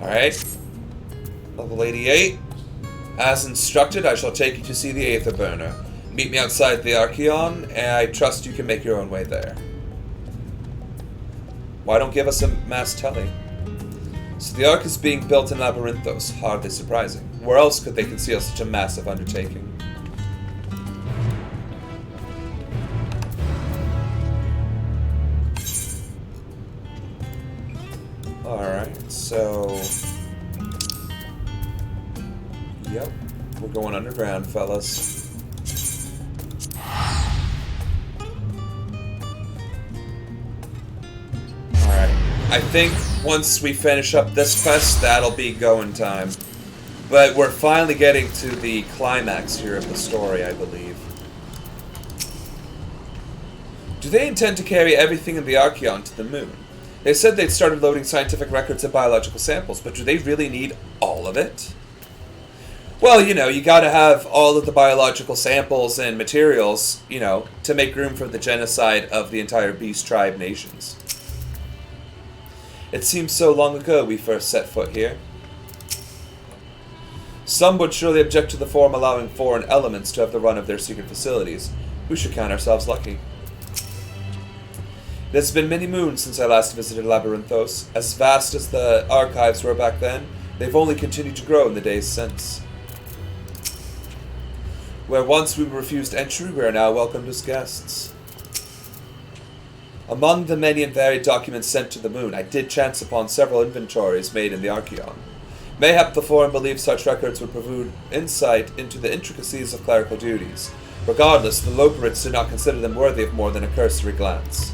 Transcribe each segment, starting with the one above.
Alright. Level 88. As instructed, I shall take you to see the Aether Burner. Meet me outside the Archeon, and I trust you can make your own way there. Why don't give us a mass telly? So the Ark is being built in Labyrinthos, hardly surprising. Where else could they conceal such a massive undertaking? Alright, so... Yep, we're going underground, fellas. Alright, I think once we finish up this quest, that'll be going time. But we're finally getting to the climax here of the story, I believe. Do they intend to carry everything in the Archeon to the moon? They said they'd started loading scientific records of biological samples, but do they really need all of it? Well, you know, you gotta have all of the biological samples and materials, you know, to make room for the genocide of the entire Beast Tribe nations. It seems so long ago we first set foot here. Some would surely object to the form allowing foreign elements to have the run of their secret facilities. We should count ourselves lucky. It has been many moons since I last visited Labyrinthos. As vast as the archives were back then, they've only continued to grow in the days since. Where once we refused entry, we are now welcomed as guests. Among the many and varied documents sent to the moon, I did chance upon several inventories made in the Archeon. Mayhap the Foreign believed such records would provide insight into the intricacies of clerical duties. Regardless, the Loperites did not consider them worthy of more than a cursory glance.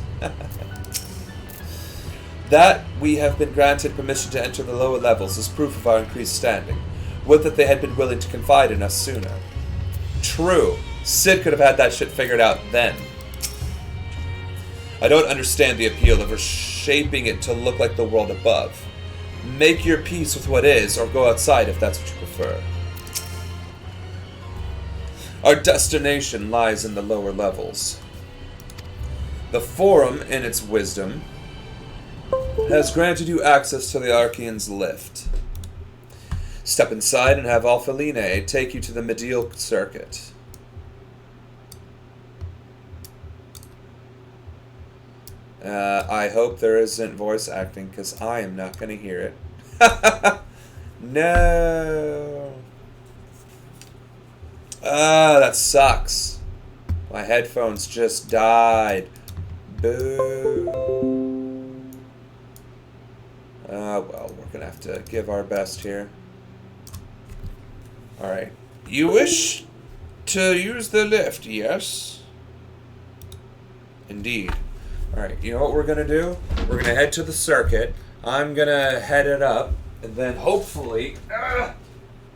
That we have been granted permission to enter the lower levels is proof of our increased standing. Would that they had been willing to confide in us sooner. True. Sid could have had that shit figured out then. I don't understand the appeal of reshaping it to look like the world above. Make your peace with what is, or go outside if that's what you prefer. Our destination lies in the lower levels. The Forum, in its wisdom, has granted you access to the Archeon's lift. Step inside and have Alphaline take you to the medial circuit. I hope there isn't voice acting, because I am not going to hear it. No. That sucks. My headphones just died. Boo. Well, we're going to have to give our best here. Alright. You wish to use the lift, yes? Indeed. Alright, you know what we're going to do? We're going to head to the circuit. I'm going to head it up. And then hopefully...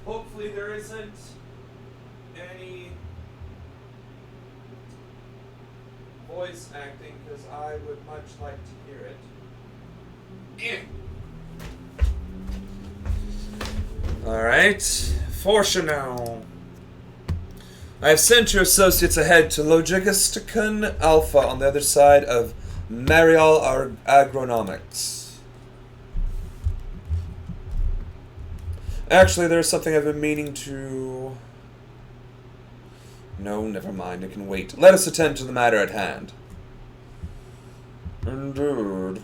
hopefully there isn't any voice acting, because I would much like to hear it. Alright. Fortunal. I have sent your associates ahead to Logisticon Alpha on the other side of Marial Agronomics. Actually, there's something I've been meaning to... No, never mind. It can wait. Let us attend to the matter at hand. Indeed.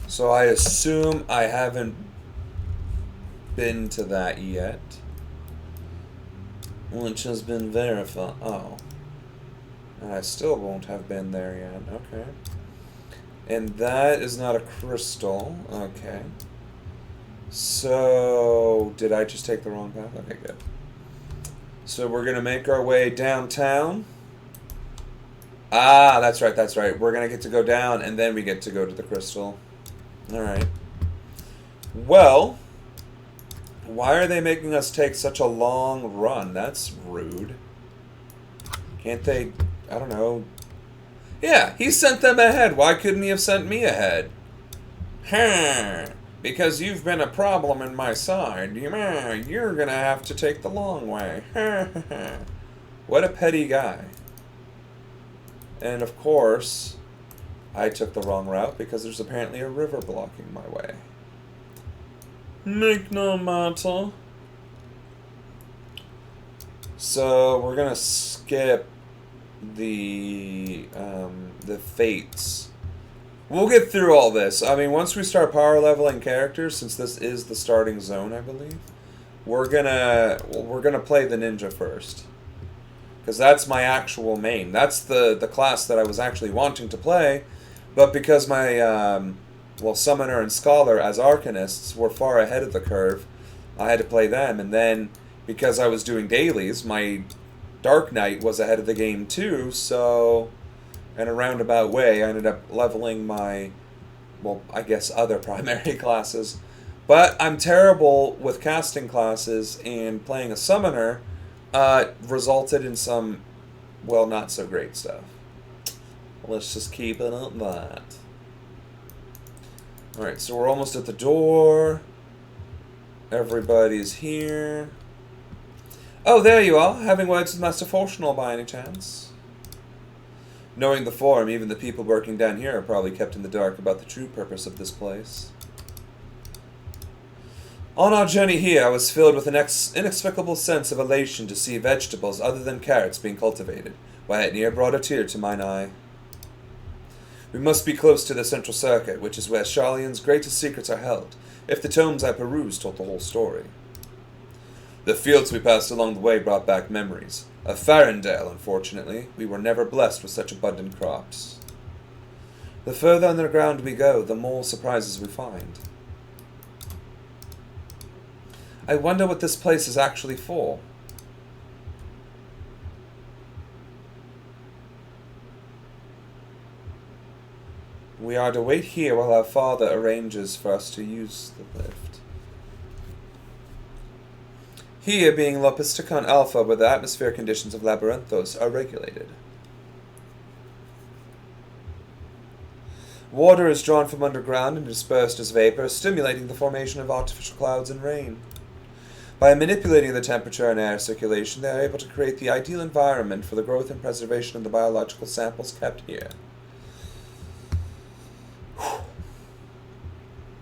So I assume I haven't been to that yet. Which has been verified. Oh. And I still won't have been there yet. Okay. And that is not a crystal. Okay. So, did I just take the wrong path? Okay, good. So we're going to make our way downtown. Ah, that's right, that's right. We're going to get to go down, and then we get to go to the crystal. Alright. Well, why are they making us take such a long run? That's rude. Can't they, I don't know. Yeah, he sent them ahead. Why couldn't he have sent me ahead? Huh. Because you've been a problem in my side. You're going to have to take the long way. What a petty guy. And of course, I took the wrong route because there's apparently a river blocking my way. Make no matter. So we're gonna skip the fates. We'll get through all this. I mean, once we start power leveling characters, since this is the starting zone, I believe, we're gonna play the ninja first, because that's my actual main. That's the class that I was actually wanting to play, but because my summoner and scholar as arcanists were far ahead of the curve, I had to play them. And then because I was doing dailies, my Dark Knight was ahead of the game too. So, in a roundabout way, I ended up leveling my, well, I guess other primary classes. But I'm terrible with casting classes, and playing a summoner resulted in some, well, not so great stuff. Let's just keep it at that. Alright, so we're almost at the door. Everybody's here. Oh, there you are, having words with Master Fortunal by any chance? Knowing the form, even the people working down here are probably kept in the dark about the true purpose of this place. On our journey here, I was filled with an inexplicable sense of elation to see vegetables other than carrots being cultivated, why it near brought a tear to mine eye. We must be close to the central circuit, which is where Charlian's greatest secrets are held, if the tomes I perused told the whole story. The fields we passed along the way brought back memories. Of Farendale, unfortunately, we were never blessed with such abundant crops. The further underground we go, the more surprises we find. I wonder what this place is actually for. We are to wait here while our father arranges for us to use the lift. Here, being Lopisticon Alpha, where the atmosphere conditions of Labyrinthos are regulated. Water is drawn from underground and dispersed as vapor, stimulating the formation of artificial clouds and rain. By manipulating the temperature and air circulation, they are able to create the ideal environment for the growth and preservation of the biological samples kept here.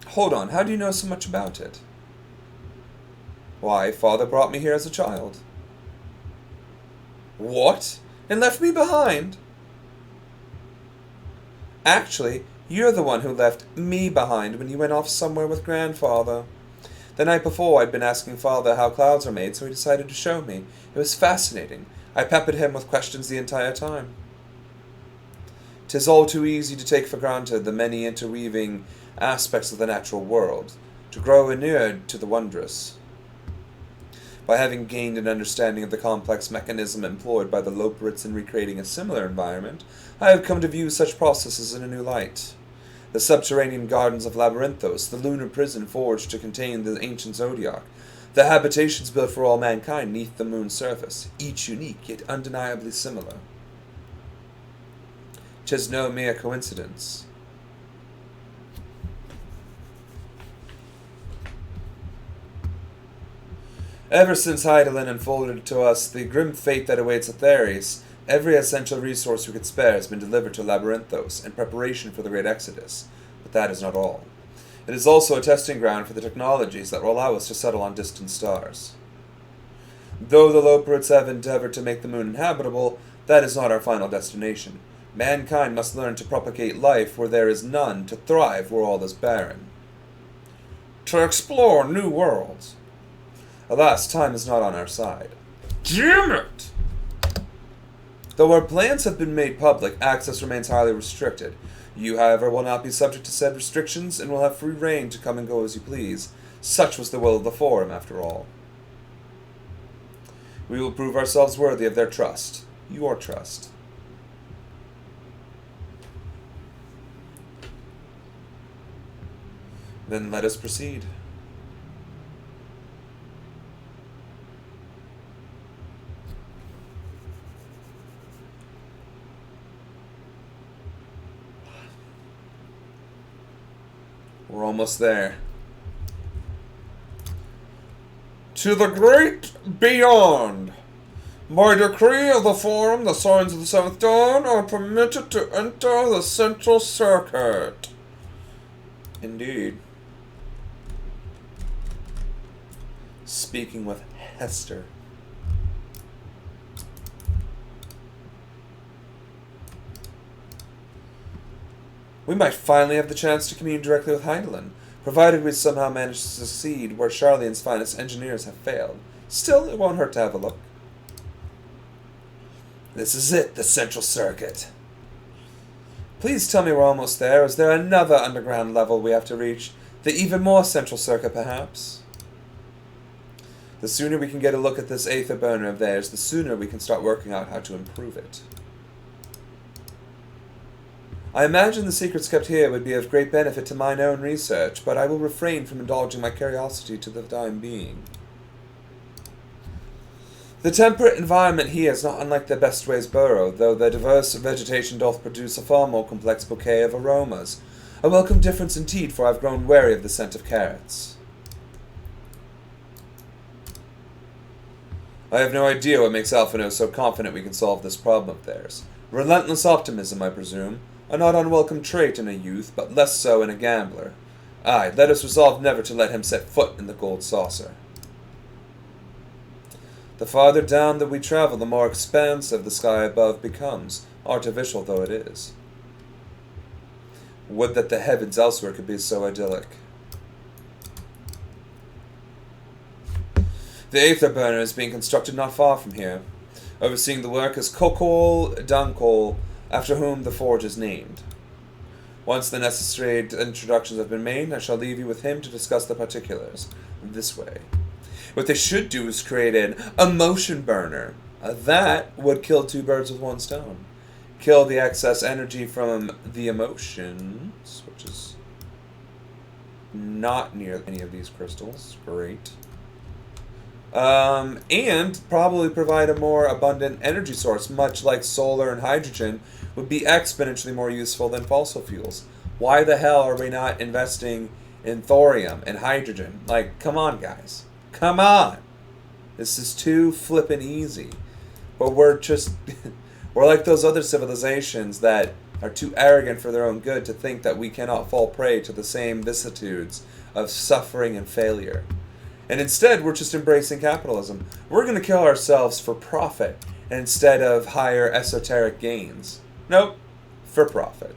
Hold on, how do you know so much about it? Why, Father brought me here as a child. What? And left me behind? Actually, you're the one who left me behind when you went off somewhere with Grandfather. The night before, I'd been asking Father how clouds are made, so he decided to show me. It was fascinating. I peppered him with questions the entire time. 'Tis all too easy to take for granted the many interweaving aspects of the natural world, to grow inured to the wondrous. By having gained an understanding of the complex mechanism employed by the Loperites in recreating a similar environment, I have come to view such processes in a new light. The subterranean gardens of Labyrinthos, the lunar prison forged to contain the ancient Zodiac, the habitations built for all mankind neath the moon's surface, each unique yet undeniably similar. 'Tis no mere coincidence. Ever since Hydaelyn unfolded to us the grim fate that awaits Atheres, every essential resource we could spare has been delivered to Labyrinthos in preparation for the Great Exodus. But that is not all. It is also a testing ground for the technologies that will allow us to settle on distant stars. Though the Loperites have endeavored to make the moon inhabitable, that is not our final destination. Mankind must learn to propagate life where there is none, to thrive where all is barren. To explore new worlds. Alas, time is not on our side. Damn it! Though our plans have been made public, access remains highly restricted. You, however, will not be subject to said restrictions, and will have free rein to come and go as you please. Such was the will of the Forum, after all. We will prove ourselves worthy of their trust. Your trust. Then let us proceed. We're almost there. To the great beyond. By decree of the Forum, the Signs of the Seventh Dawn are permitted to enter the central circuit. Indeed. Speaking with Hester. We might finally have the chance to commune directly with Heidelin, provided we somehow manage to succeed where Charlene's finest engineers have failed. Still, it won't hurt to have a look. This is it, the central circuit. Please tell me we're almost there. Is there another underground level we have to reach? The even more central circuit, perhaps? The sooner we can get a look at this aether burner of theirs, the sooner we can start working out how to improve it. I imagine the secrets kept here would be of great benefit to mine own research, but I will refrain from indulging my curiosity to the time being. The temperate environment here is not unlike the Bestways burrow, though the diverse vegetation doth produce a far more complex bouquet of aromas. A welcome difference indeed, for I've grown wary of the scent of carrots. I have no idea what makes Alphino so confident we can solve this problem of theirs. Relentless optimism, I presume. A not unwelcome trait in a youth, but less so in a gambler. Aye, let us resolve never to let him set foot in the gold saucer. The farther down that we travel, the more expansive the sky above becomes, artificial though it is. Would that the heavens elsewhere could be so idyllic. The aether burner is being constructed not far from here. Overseeing the work is Kokol Dankol, after whom the forge is named. Once the necessary introductions have been made, I shall leave you with him to discuss the particulars. This way. What they should do is create an emotion burner. That would kill two birds with one stone. Kill the excess energy from the emotions, which is not near any of these crystals. Great. And probably provide a more abundant energy source, much like solar and hydrogen, would be exponentially more useful than fossil fuels. Why the hell are we not investing in thorium and hydrogen? Like, come on, guys. Come on! This is too flippin' easy. But we're just... we're like those other civilizations that are too arrogant for their own good to think that we cannot fall prey to the same vicissitudes of suffering and failure. And instead, we're just embracing capitalism. We're going to kill ourselves for profit instead of higher esoteric gains. Nope. For profit.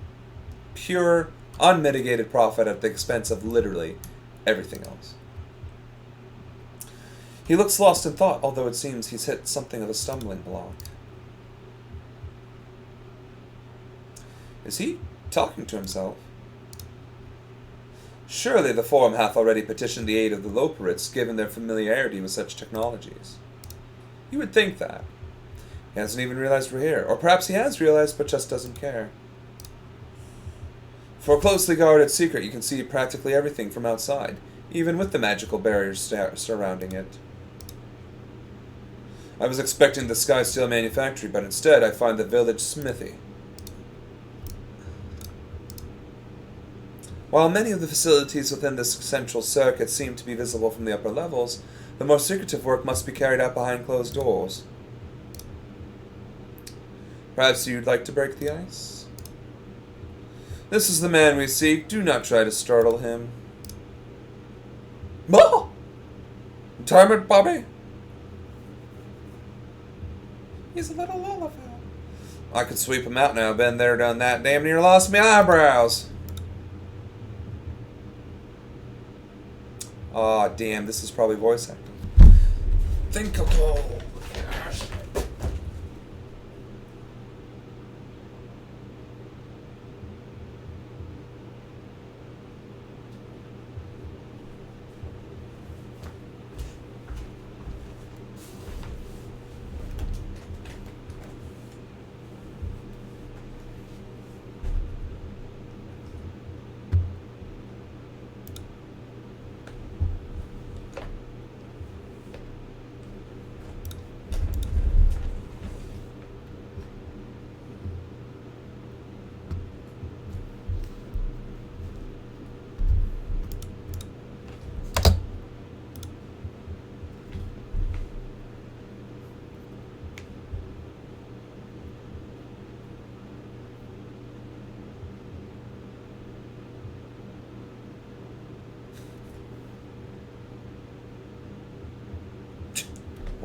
Pure, unmitigated profit at the expense of literally everything else. He looks lost in thought, although it seems he's hit something of a stumbling block. Is he talking to himself? Surely the Forum hath already petitioned the aid of the Loperites, given their familiarity with such technologies. You would think that. He hasn't even realized we're here. Or perhaps he has realized, but just doesn't care. For a closely guarded secret, you can see practically everything from outside, even with the magical barriers surrounding it. I was expecting the Sky Steel Manufactory, but instead I find the village smithy. While many of the facilities within this central circuit seem to be visible from the upper levels, the more secretive work must be carried out behind closed doors. Perhaps you'd like to break the ice? This is the man we seek. Do not try to startle him. Bah! Damn it, Bobby! He's a little lullaby. I could sweep him out now. Been there, done that. Damn near lost my eyebrows. Aw, damn. This is probably voice acting. Thinkable.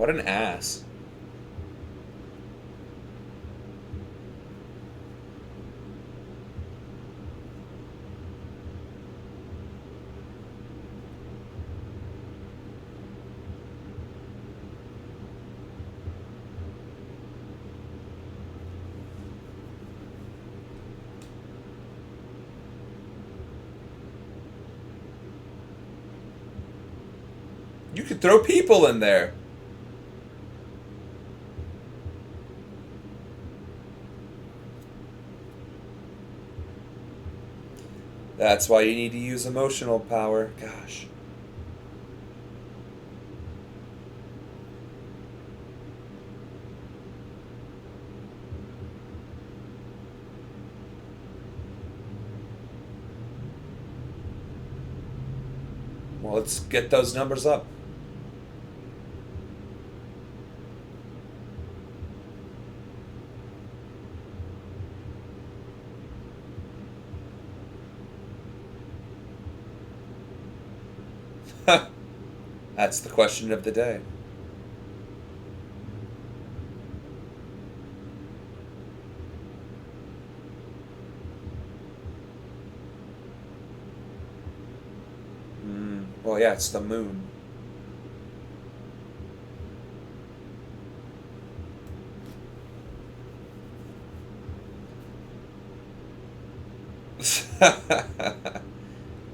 What an ass. You could throw people in there. That's why you need to use emotional power. Gosh. Well, let's get those numbers up. That's the question of the day. Well, yeah, it's the moon.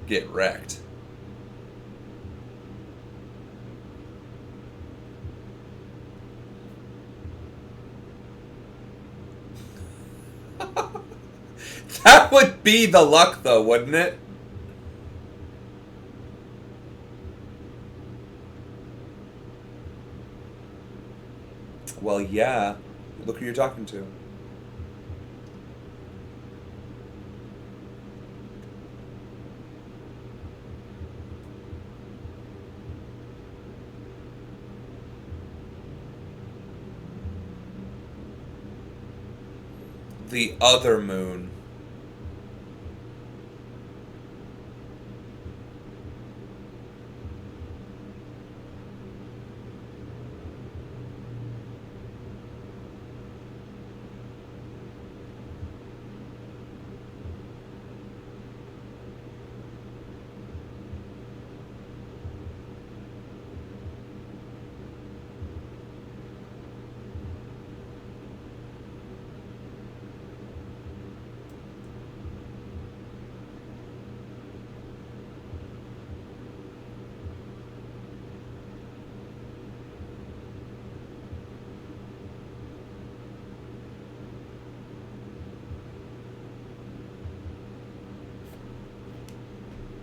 Get wrecked. That would be the luck, though, wouldn't it? Well, yeah. Look who you're talking to. The other moon.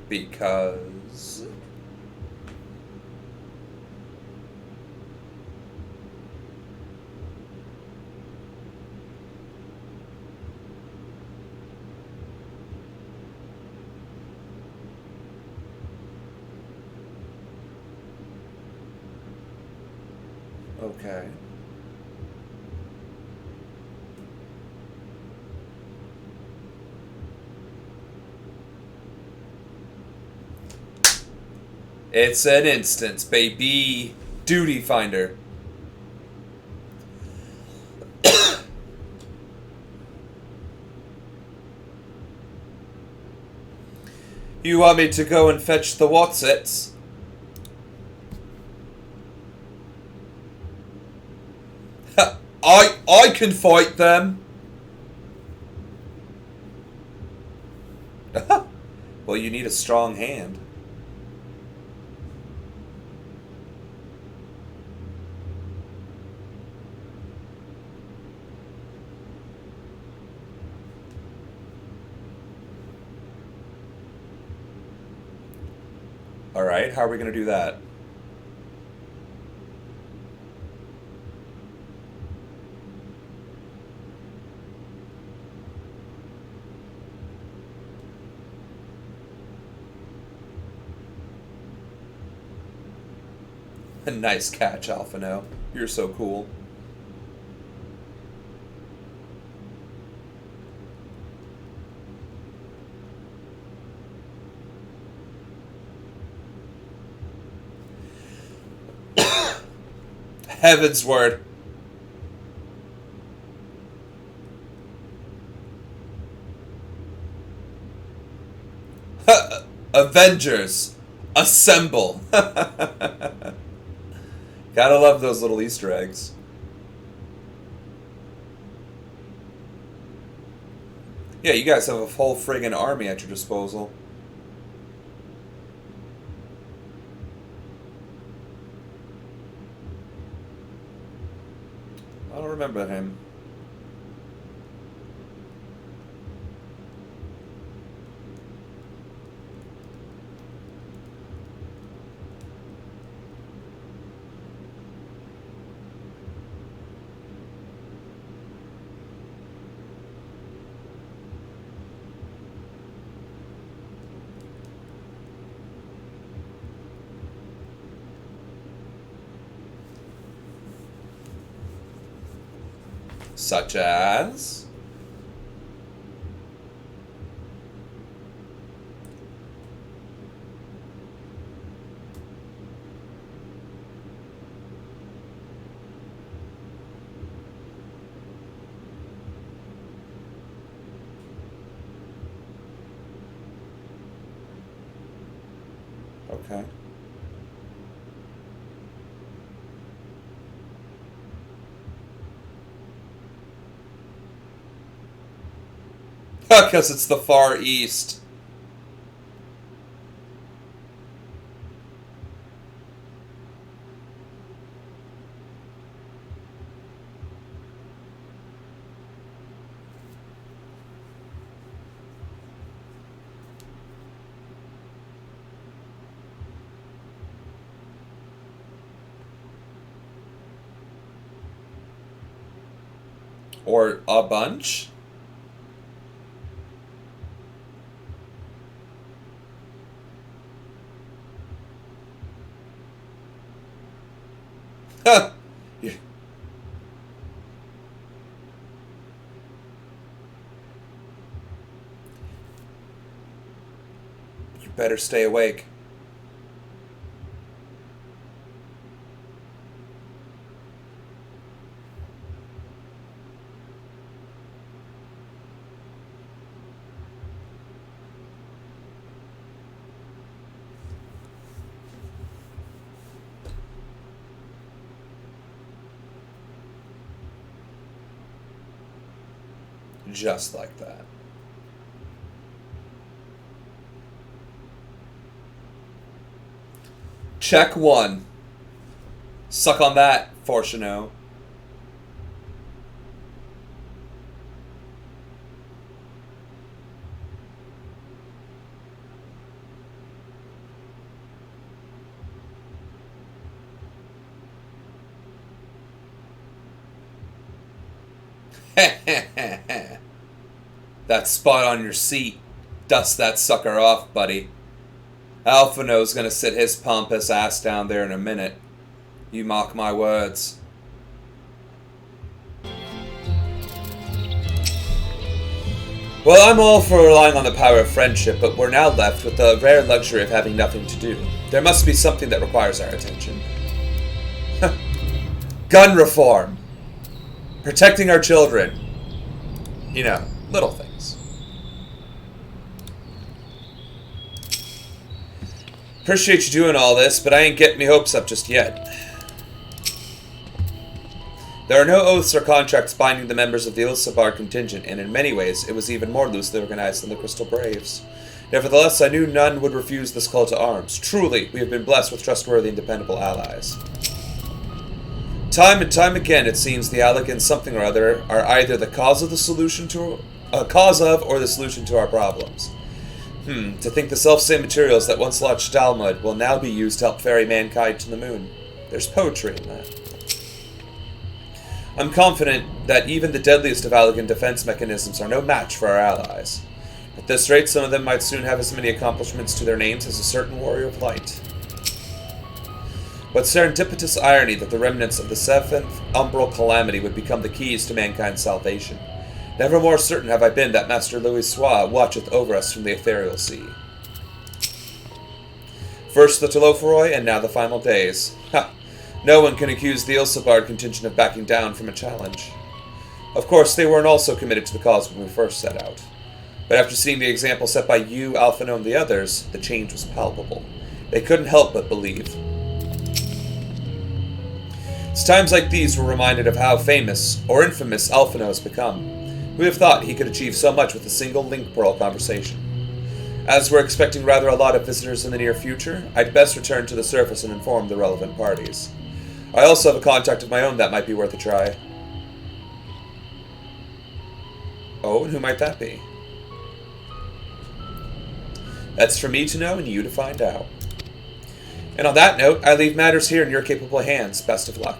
Because... Okay. It's an instance, baby. Duty finder. You want me to go and fetch the Watsits? I can fight them. Well, you need a strong hand. All right, how are we going to do that? Nice catch, Alphino. You're so cool. Heaven's word. Avengers, assemble. Gotta love those little Easter eggs. Yeah, you guys have a whole friggin' army at your disposal. I don't remember him. Such as... Okay. Because it's the Far East. Or a bunch? Huh. Yeah. You better stay awake. Just like that. Check one. Suck on that, Fortuno. That spot on your seat. Dust that sucker off, buddy. Alphino's gonna sit his pompous ass down there in a minute. You mark my words. Well, I'm all for relying on the power of friendship, but we're now left with the rare luxury of having nothing to do. There must be something that requires our attention. Gun reform. Protecting our children. You know, little things. Appreciate you doing all this, but I ain't getting me hopes up just yet. There are no oaths or contracts binding the members of the Ilsabar contingent, and in many ways, it was even more loosely organized than the Crystal Braves. Nevertheless, I knew none would refuse this call to arms. Truly, we have been blessed with trustworthy and dependable allies. Time and time again, it seems the Alligans something or other are either the cause of the solution to or the solution to our problems. To think the self-same materials that once launched Dalmud will now be used to help ferry mankind to the moon. There's poetry in that. I'm confident that even the deadliest of Allagan defense mechanisms are no match for our allies. At this rate, some of them might soon have as many accomplishments to their names as a certain warrior of light. What serendipitous irony that the remnants of the seventh umbral calamity would become the keys to mankind's salvation. Never more certain have I been that Master Louis Sois watcheth over us from the ethereal sea. First the Telophoroi, and now the final days. Ha! No one can accuse the Ilsabard contingent of backing down from a challenge. Of course, they weren't also committed to the cause when we first set out. But after seeing the example set by you, Alphino, and the others, the change was palpable. They couldn't help but believe. It's times like these we're reminded of how famous, or infamous, Alphino has become. Who would have thought he could achieve so much with a single link pearl conversation? As we're expecting rather a lot of visitors in the near future, I'd best return to the surface and inform the relevant parties. I also have a contact of my own that might be worth a try. Oh, and who might that be? That's for me to know and you to find out. And on that note, I leave matters here in your capable hands. Best of luck.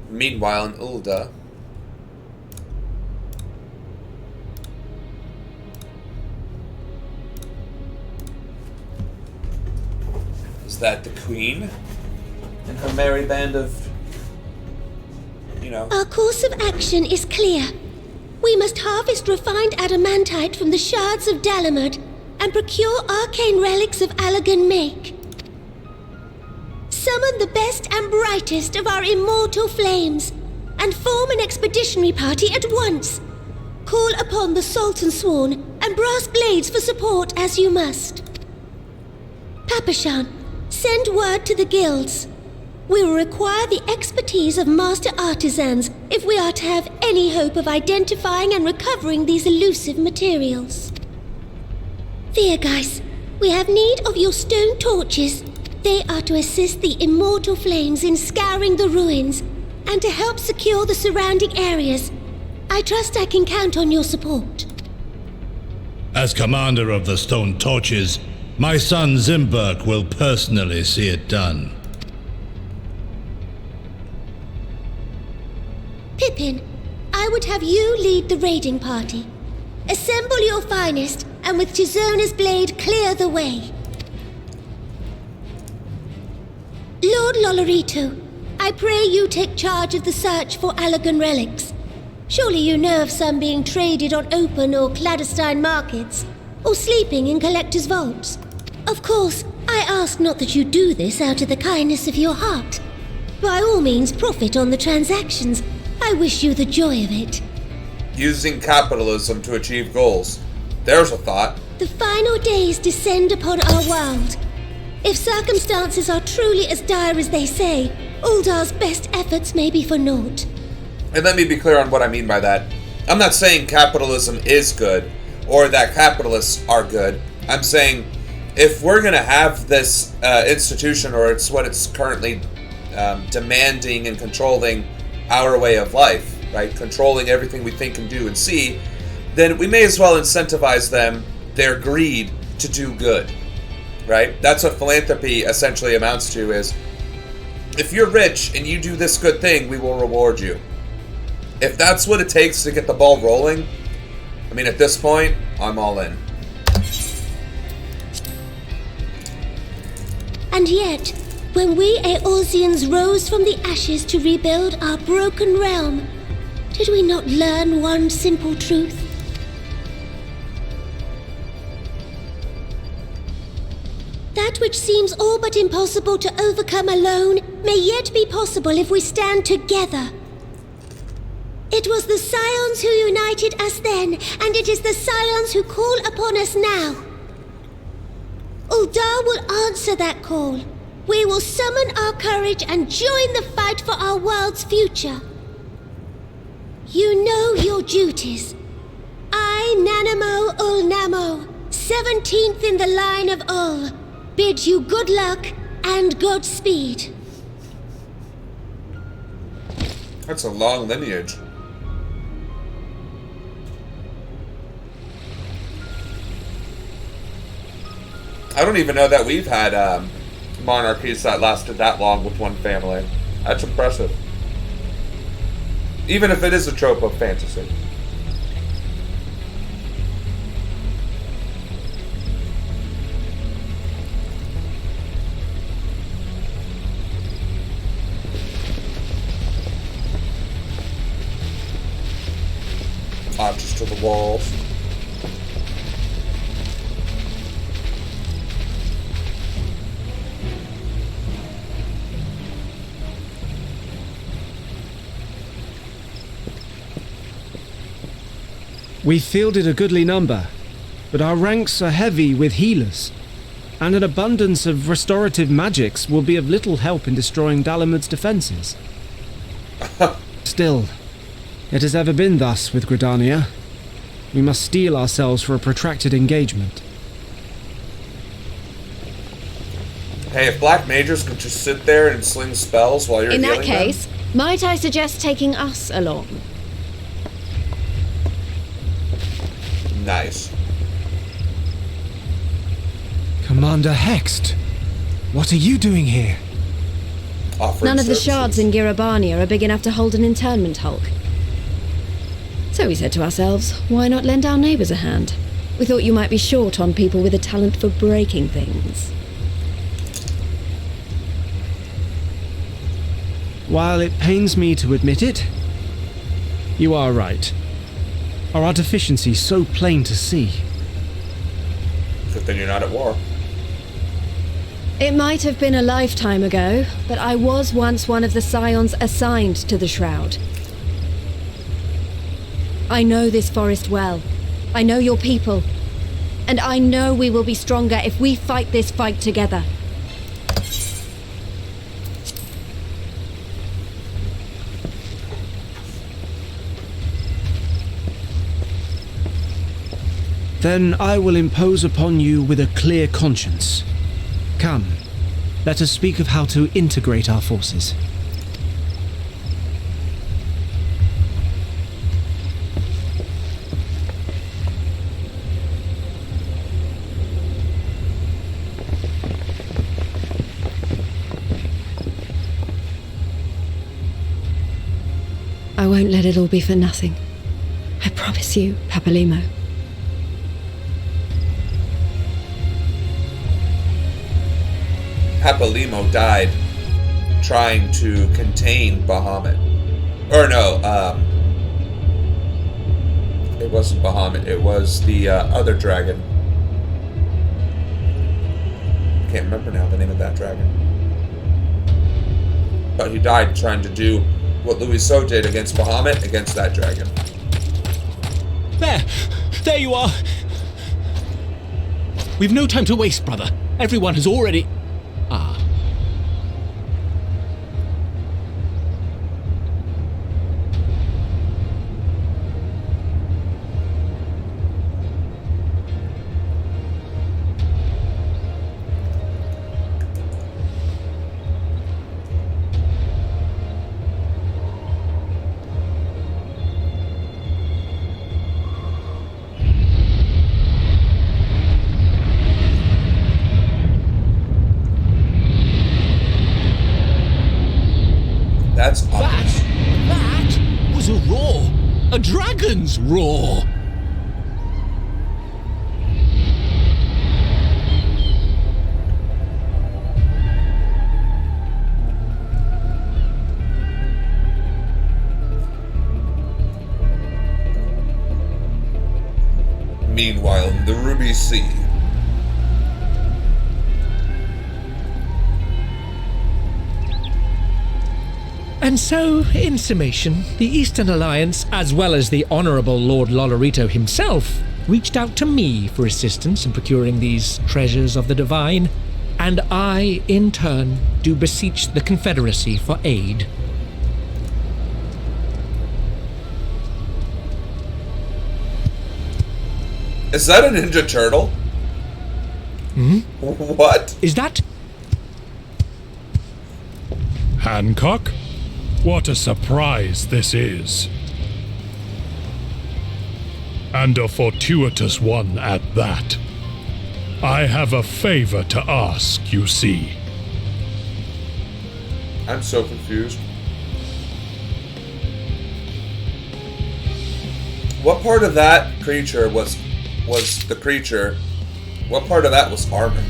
Meanwhile, in Ulda, is that the Queen and her merry band of, Our course of action is clear. We must harvest refined adamantite from the shards of Dalamud and procure arcane relics of Allagan make. Summon the best and brightest of our immortal flames, and form an expeditionary party at once. Call upon the Sultan Sworn and brass blades for support as you must. Papashan, send word to the guilds. We will require the expertise of master artisans if we are to have any hope of identifying and recovering these elusive materials. Viergeist, we have need of your stone torches. They are to assist the immortal flames in scouring the ruins and to help secure the surrounding areas. I trust I can count on your support. As commander of the Stone Torches, my son Zimberk will personally see it done. Pippin, I would have you lead the raiding party. Assemble your finest, and with Tizona's blade clear the way. Lord Lolorito, I pray you take charge of the search for Allagan relics. Surely you know of some being traded on open or clandestine markets, or sleeping in collectors' vaults. Of course, I ask not that you do this out of the kindness of your heart. By all means, profit on the transactions. I wish you the joy of it. Using capitalism to achieve goals. There's a thought. The final days descend upon our world. If circumstances are truly as dire as they say, Uldar's best efforts may be for naught. And let me be clear on what I mean by that. I'm not saying capitalism is good, or that capitalists are good. I'm saying if we're going to have this institution, or it's what it's currently demanding and controlling our way of life, right? Controlling everything we think and do and see, then we may as well incentivize them, their greed, to do good, right? That's what philanthropy essentially amounts to, is if you're rich and you do this good thing, we will reward you. If that's what it takes to get the ball rolling, I mean, at this point, I'm all in. And yet, when we Eorzeans rose from the ashes to rebuild our broken realm, did we not learn one simple truth? That which seems all but impossible to overcome alone may yet be possible if we stand together. It was the Scions who united us then, and it is the Scions who call upon us now. Uldar will answer that call. We will summon our courage and join the fight for our world's future. You know your duties. I, Nanamo Ulnamo, 17th in the line of Ul, bid you good luck and Godspeed. That's a long lineage. I don't even know that we've had monarchies that lasted that long with one family. That's impressive. Even if it is a trope of fantasy. to the walls. We fielded a goodly number, but our ranks are heavy with healers, and an abundance of restorative magics will be of little help in destroying Dalamud's defenses. Still, it has ever been thus with Gridania. We must steel ourselves for a protracted engagement. Hey, if black mages could just sit there and sling spells while you're In healing that case, them? might I suggest taking us along? Nice. Commander Hext, what are you doing here? Offering None of the services. shards in Girabania are big enough to hold an internment hulk. So we said to ourselves, why not lend our neighbours a hand? We thought you might be short on people with a talent for breaking things. While it pains me to admit it, you are right. Are our deficiencies so plain to see? Good thing you're not at war. It might have been a lifetime ago, but I was once one of the scions assigned to the Shroud. I know this forest well. I know your people. And I know we will be stronger if we fight this fight together. Then I will impose upon you with a clear conscience. Come, let us speak of how to integrate our forces. I won't let it all be for nothing. I promise you, Papalimo. Papalimo died trying to contain Bahamut. Or no, it wasn't Bahamut, it was the other dragon. I can't remember now the name of that dragon. But he died trying to do what Louiseau did against Bahamut, against that dragon. There you are. We've no time to waste, brother. Everyone has already... Ah. That's obvious. That was a roar. A dragon's roar. Meanwhile, in the Ruby Sea. And so, in summation, the Eastern Alliance, as well as the Honourable Lord Lolorito himself, reached out to me for assistance in procuring these treasures of the divine, and I, in turn, do beseech the Confederacy for aid. Is that a Ninja Turtle? Hmm? What? Is that... Hancock? What a surprise this is. And a fortuitous one at that. I have a favor to ask, you see. I'm so confused. What part of that creature was the creature? What part of that was armor?